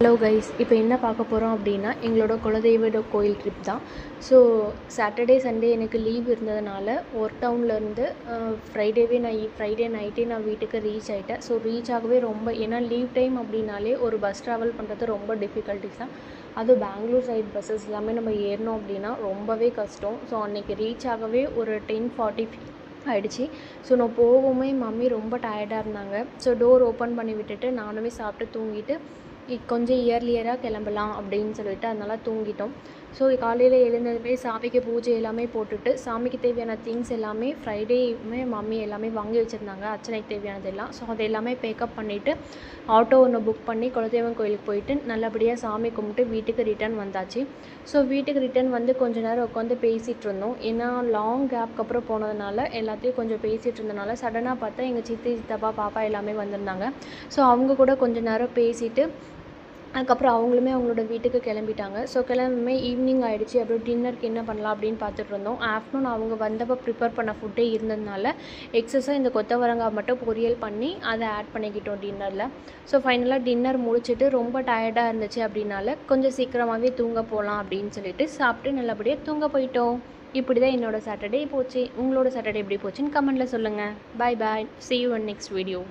Hello guys, இப்போ என்ன பார்க்க போகிறோம் அப்படின்னா எங்களோட குலதெய்வ கோயில் ட்ரிப் தான். ஸோ சாட்டர்டே சண்டே எனக்கு லீவ் இருந்ததுனால ஒர்க் டவுன்லேருந்து ஃப்ரைடே நைட்டே நான் வீட்டுக்கு ரீச் ஆகிட்டேன். ஸோ ரீச் ஆகவே ஏன்னா லீவ் டைம் அப்படின்னாலே ஒரு பஸ் ட்ராவல் பண்ணுறது ரொம்ப டிஃபிகல்ட்டிஸ் தான். அதுவும் பெங்களூர் சைட் பஸ்ஸஸ் எல்லாமே நம்ம ஏறினோம் அப்படின்னா ரொம்பவே கஷ்டம். ஸோ அன்றைக்கி ரீச் ஆகவே ஒரு 10:40 ஆகிடுச்சு. ஸோ நான் போகவுமே மம்மி ரொம்ப டயர்டாக இருந்தாங்க. ஸோ டோர் ஓப்பன் பண்ணி விட்டுட்டு நானுமே சாப்பிட்டு தூங்கிட்டு கொஞ்சம் இயர்லியராக கிளம்பலாம் அப்படின்னு சொல்லிட்டு அதனால் தூங்கிட்டோம். ஸோ காலையில் எழுந்ததுமே சாமிக்கு பூஜை எல்லாமே போட்டுட்டு சாமிக்கு தேவையான திங்ஸ் எல்லாமே ஃப்ரைடேயுமே மம்மி எல்லாமே வாங்கி வச்சுருந்தாங்க, அர்ச்சனைக்கு தேவையானது எல்லாம். ஸோ அது எல்லாமே பேக்கப் பண்ணிவிட்டு ஆட்டோ ஒன்று புக் பண்ணி குலதெய்வம் கோயிலுக்கு போயிட்டு நல்லபடியாக சாமி கும்பிட்டு வீட்டுக்கு ரிட்டர்ன் வந்தாச்சு. ஸோ வீட்டுக்கு ரிட்டர்ன் வந்து கொஞ்சம் நேரம் உட்காந்து பேசிகிட்டு இருந்தோம். ஏன்னா லாங் கேப்க்கு அப்புறம் போனதுனால எல்லாத்தையும் கொஞ்சம் பேசிகிட்டு இருந்தனால சடனாக பார்த்தா எங்கள் சித்தி சித்தப்பா பாப்பா எல்லாமே வந்திருந்தாங்க. ஸோ அவங்க கூட கொஞ்சம் நேரம் பேசிவிட்டு அதுக்கப்புறம் அவங்களுமே அவங்களோட வீட்டுக்கு கிளம்பிட்டாங்க. ஸோ கிளம்புமே ஈவினிங் ஆகிடுச்சு. அப்புறம் டின்னருக்கு என்ன பண்ணலாம் அப்படின்னு பார்த்துட்டு இருந்தோம். ஆஃப்டர்நூன் அவங்க வந்தப்போ ப்ரிப்பேர் பண்ண ஃபுட்டே இருந்ததுனால எக்ஸஸாக இந்த கொத்தவரங்காய் மட்டும் பொரியல் பண்ணி அதை ஆட் பண்ணிக்கிட்டோம் டின்னரில். ஸோ ஃபைனலாக டின்னர் முடிச்சுட்டு ரொம்ப டயர்டாக இருந்துச்சு அப்படின்னால கொஞ்சம் சீக்கிரமாகவே தூங்க போகலாம் அப்படின்னு சொல்லிட்டு சாப்பிட்டு நல்லபடியாக தூங்க போயிட்டோம். இப்படி தான் என்னோடய சாட்டர்டே போச்சு. உங்களோட சாட்டர்டே எப்படி போச்சுன்னு கமெண்ட்டில் சொல்லுங்கள். பாய் பாய். See you in next video.